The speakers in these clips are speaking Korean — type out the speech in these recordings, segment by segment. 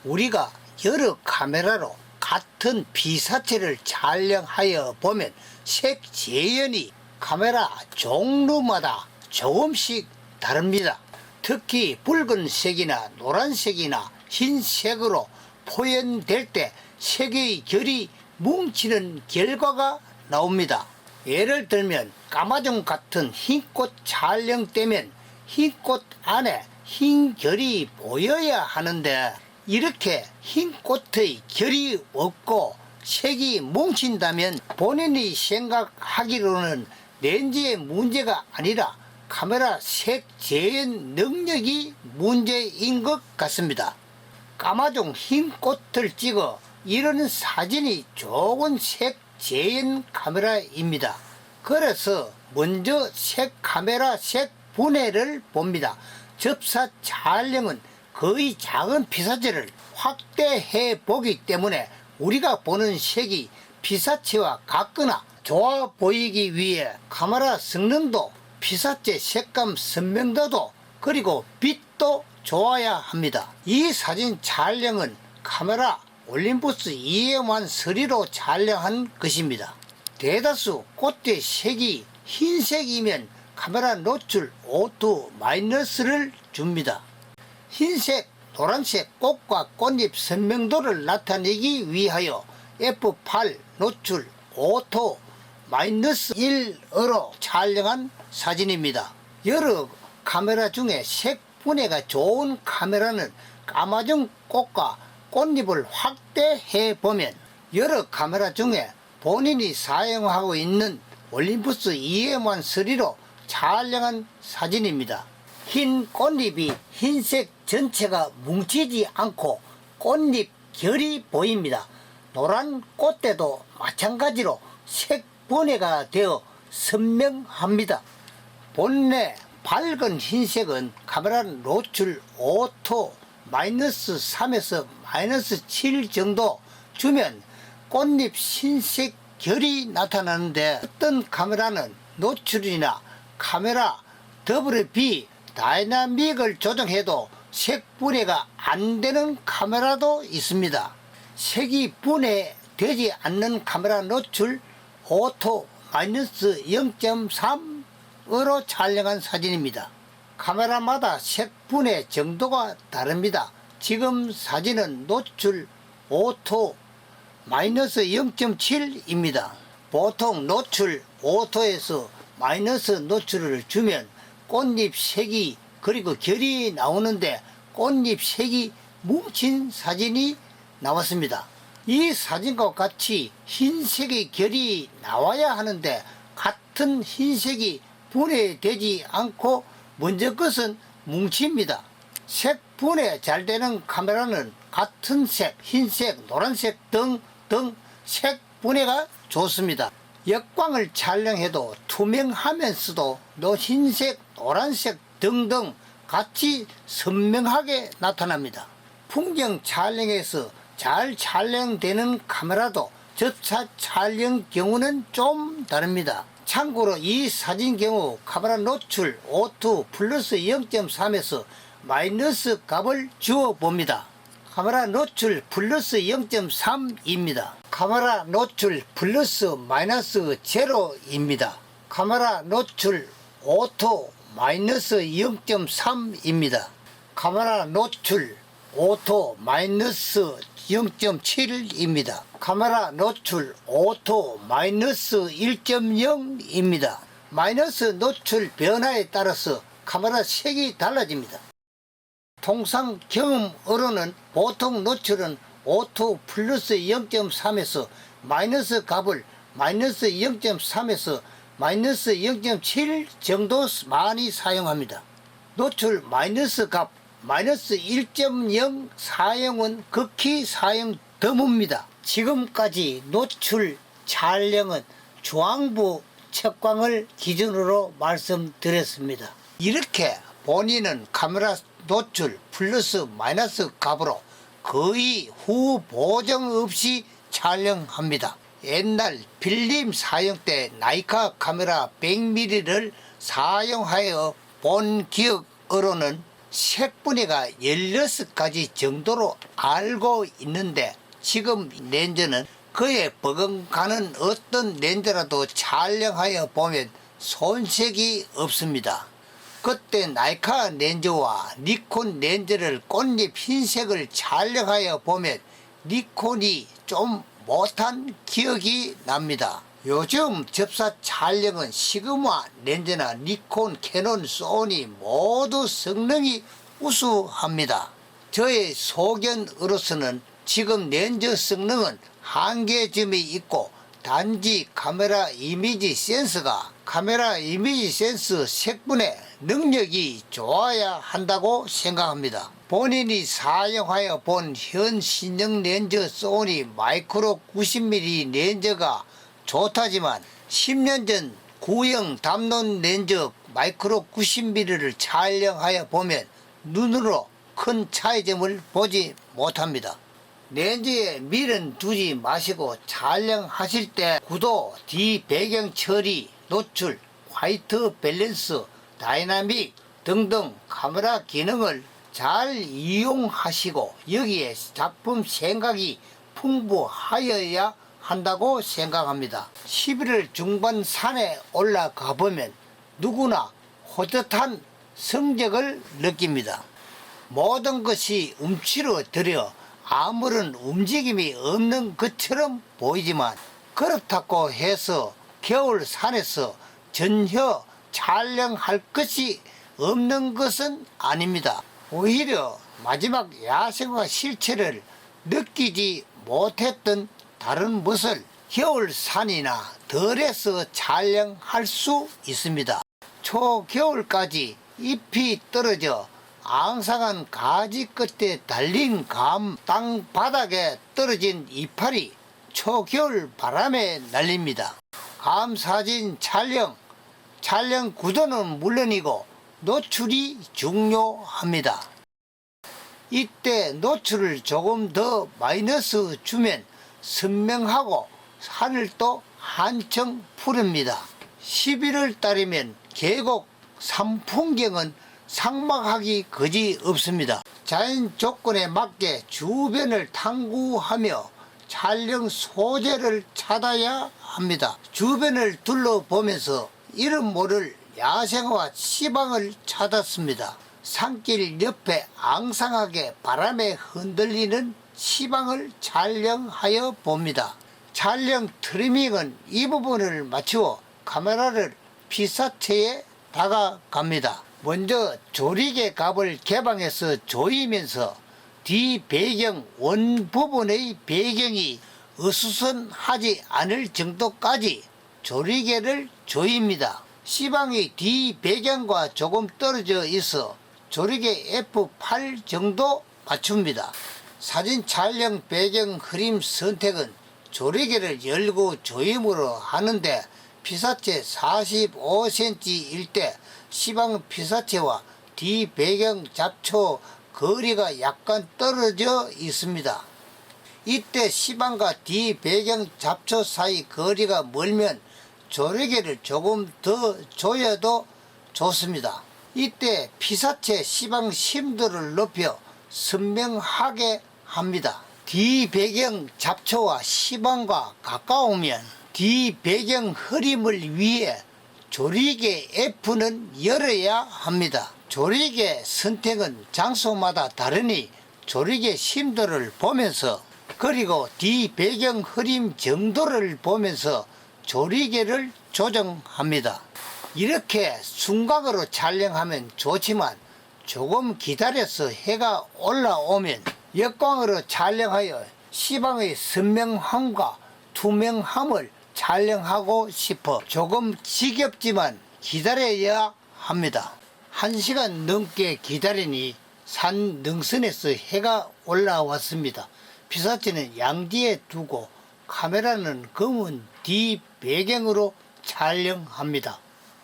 우리가 여러 카메라로 같은 피사체를 촬영하여 보면 색 재현이 카메라 종류마다 조금씩 다릅니다. 특히 붉은색이나 노란색이나 흰색으로 표현될 때 색의 결이 뭉치는 결과가 나옵니다. 예를 들면 까마종 같은 흰꽃 촬영 때면 흰꽃 안에 흰 결이 보여야 하는데 이렇게 흰꽃의 결이 없고 색이 뭉친다면 본인이 생각하기로는 렌즈의 문제가 아니라 카메라 색 재현 능력이 문제인 것 같습니다. 까마종 흰꽃을 찍어 이런 사진이 좋은 색 재현 카메라입니다. 그래서 먼저 색 카메라 색 분해를 봅니다. 접사 촬영은 거의 작은 피사체를 확대해 보기 때문에 우리가 보는 색이 피사체와 같거나 좋아 보이기 위해 카메라 성능도 피사체 색감 선명도도 그리고 빛도 좋아야 합니다. 이 사진 촬영은 카메라 올림푸스 EM1 3로 촬영한 것입니다. 대다수 꽃의 색이 흰색이면 카메라 노출 O2-를 줍니다. 흰색, 노란색 꽃과 꽃잎 선명도를 나타내기 위하여 F8 노출 O2-1으로 촬영한 사진입니다. 여러 카메라 중에 색 분해가 좋은 카메라는 까마종 꽃과 꽃잎을 확대해 보면 여러 카메라 중에 본인이 사용하고 있는 올림푸스 EM1 3로 촬영한 사진입니다. 흰 꽃잎이 흰색 전체가 뭉치지 않고 꽃잎 결이 보입니다. 노란 꽃대도 마찬가지로 색 분해가 되어 선명합니다. 본래 밝은 흰색은 카메라 노출 O2-3에서 -7 정도 주면 꽃잎 흰색 결이 나타나는데 어떤 카메라는 노출이나 카메라 WB 다이나믹을 조정해도 색 분해가 안 되는 카메라도 있습니다. 색이 분해되지 않는 카메라 노출 O2-0.3으로 촬영한 사진입니다. 카메라마다 색 분해 정도가 다릅니다. 지금 사진은 노출 O2-0.7입니다. 보통 노출 O2에서 마이너스 노출을 주면 꽃잎 색이 그리고 결이 나오는데 꽃잎 색이 뭉친 사진이 나왔습니다. 이 사진과 같이 흰색의 결이 나와야 하는데 같은 흰색이 분해되지 않고 먼저 것은 뭉칩니다. 색 분해 잘 되는 카메라는 같은 색, 흰색, 노란색 등 색 분해가 좋습니다. 역광을 촬영해도 투명하면서도 흰색, 노란색 등등 같이 선명하게 나타납니다. 풍경 촬영에서 잘 촬영되는 카메라도 접사 촬영 경우는 좀 다릅니다. 참고로 이 사진 경우 카메라 노출 O2+0.3에서 마이너스 값을 주어 봅니다. 카메라 노출 플러스 0.3입니다. 카메라 노출 플러스 마이너스 제로입니다. 카메라 노출 오토 마이너스 0.3입니다. 카메라 노출 오토 마이너스 0.7입니다. 카메라 노출 오토 마이너스 1.0입니다. 마이너스 노출 변화에 따라서 카메라 색이 달라집니다. 통상 경험으로는 보통 노출은 O2 플러스 0.3에서 마이너스 값을 마이너스 0.3에서 마이너스 0.7 정도 많이 사용합니다. 노출 마이너스 값 마이너스 1.0 사용은 극히 사용 드뭅니다. 지금까지 노출 촬영은 중앙부 채광을 기준으로 말씀드렸습니다. 이렇게 본인은 카메라 노출 플러스 마이너스 값으로 거의 후 보정 없이 촬영합니다. 옛날 필름 사용 때 나이카 카메라 100mm를 사용하여 본 기억으로는 색분해가 16가지 정도로 알고 있는데 지금 렌즈는 그에 버금가는 어떤 렌즈라도 촬영하여 보면 손색이 없습니다. 그때 나이카 렌즈와 니콘 렌즈를 꽃잎 흰색을 촬영하여 보면 니콘이 좀 못한 기억이 납니다. 요즘 접사 촬영은 시그마 렌즈나 니콘, 캐논, 소니 모두 성능이 우수합니다. 저의 소견으로서는 지금 렌즈 성능은 한계점이 있고 단지 카메라 이미지 센서가 카메라 이미지 센서 색분해 능력이 좋아야 한다고 생각합니다. 본인이 사용하여 본 현 신형 렌즈 소니 마이크로 90mm 렌즈가 좋다지만 10년 전 구형 담론 렌즈 마이크로 90mm를 촬영하여 보면 눈으로 큰 차이점을 보지 못합니다. 렌즈에 밀은 두지 마시고 촬영하실 때 구도, 뒤 배경 처리, 노출, 화이트 밸런스, 다이나믹 등등 카메라 기능을 잘 이용하시고 여기에 작품 생각이 풍부하여야 한다고 생각합니다. 11월 중반 산에 올라가 보면 누구나 호젓한 성적을 느낍니다. 모든 것이 움츠러들어 아무런 움직임이 없는 것처럼 보이지만 그렇다고 해서 겨울 산에서 전혀 촬영할 것이 없는 것은 아닙니다. 오히려 마지막 야생화 실체를 느끼지 못했던 다른 것을 겨울 산이나 덜에서 촬영할 수 있습니다. 초겨울까지 잎이 떨어져 앙상한 가지 끝에 달린 감 땅바닥에 떨어진 이파리 초겨울 바람에 날립니다. 감 사진 촬영 구도는 물론이고 노출이 중요합니다. 이때 노출을 조금 더 마이너스 주면 선명하고 하늘도 한층 푸릅니다. 11월 달이면 계곡 산풍경은 상막하기 그지 없습니다. 자연 조건에 맞게 주변을 탐구하며 촬영 소재를 찾아야 합니다. 주변을 둘러보면서 이름 모를 야생화 시방을 찾았습니다. 산길 옆에 앙상하게 바람에 흔들리는 시방을 촬영하여 봅니다. 촬영 트리밍은 이 부분을 맞추어 카메라를 피사체에 다가갑니다. 먼저 조리개 갑을 개방해서 조이면서 뒤 배경 원 부분의 배경이 어수선하지 않을 정도까지 조리개를 조입니다. 시방이 뒤 배경과 조금 떨어져 있어 조리개 F8 정도 맞춥니다. 사진 촬영 배경 흐림 선택은 조리개를 열고 조임으로 하는데 피사체 45cm일 때 시방 피사체와 뒤 배경 잡초 거리가 약간 떨어져 있습니다. 이때 시방과 뒤 배경 잡초 사이 거리가 멀면 조리개를 조금 더 조여도 좋습니다. 이때 피사체 시방 심도를 높여 선명하게 합니다. 뒤 배경 잡초와 시방과 가까우면 뒤 배경 흐림을 위해 조리개 F는 열어야 합니다. 조리개 선택은 장소마다 다르니 조리개 심도를 보면서 그리고 뒤 배경 흐림 정도를 보면서 조리개를 조정합니다. 이렇게 순각으로 촬영하면 좋지만 조금 기다려서 해가 올라오면 역광으로 촬영하여 시방의 선명함과 투명함을 촬영하고 싶어 조금 지겹지만 기다려야 합니다. 1시간 넘게 기다리니 산 능선에서 해가 올라왔습니다. 피사체는 양뒤에 두고 카메라는 검은 뒤 배경으로 촬영합니다.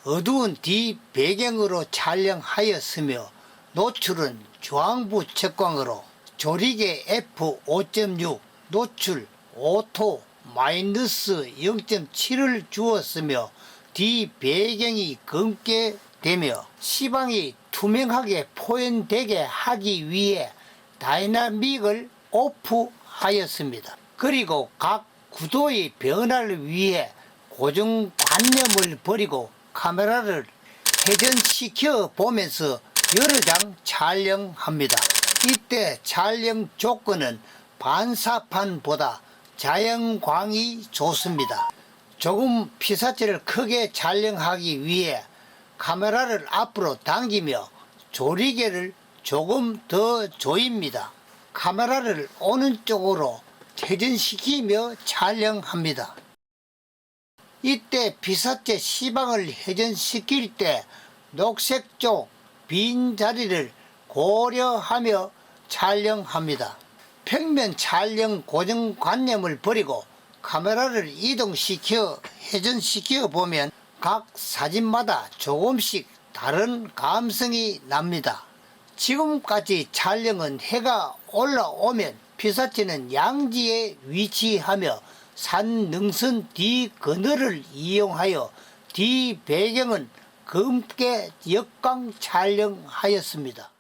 어두운 뒤 배경으로 촬영하였으며 노출은 중앙부 채광으로 조리개 F5.6 노출 오토 마이너스 0.7을 주었으며 뒤 배경이 검게 되며 시방이 투명하게 포현되게 하기 위해 다이나믹을 오프하였습니다. 그리고 각 구도의 변화를 위해 고정관념을 버리고 카메라를 회전시켜 보면서 여러 장 촬영합니다. 이때 촬영 조건은 반사판보다 자연광이 좋습니다. 조금 피사체를 크게 촬영하기 위해 카메라를 앞으로 당기며 조리개를 조금 더 조입니다. 카메라를 오른쪽으로 회전시키며 촬영합니다. 이때 피사체 시방을 회전시킬 때 녹색 쪽 빈 자리를 고려하며 촬영합니다. 평면 촬영 고정관념을 버리고 카메라를 이동시켜 회전시켜 보면 각 사진마다 조금씩 다른 감성이 납니다. 지금까지 촬영은 해가 올라오면 피사체는 양지에 위치하며 산 능선 뒤 그늘을 이용하여 뒤 배경은 검게 역광 촬영하였습니다.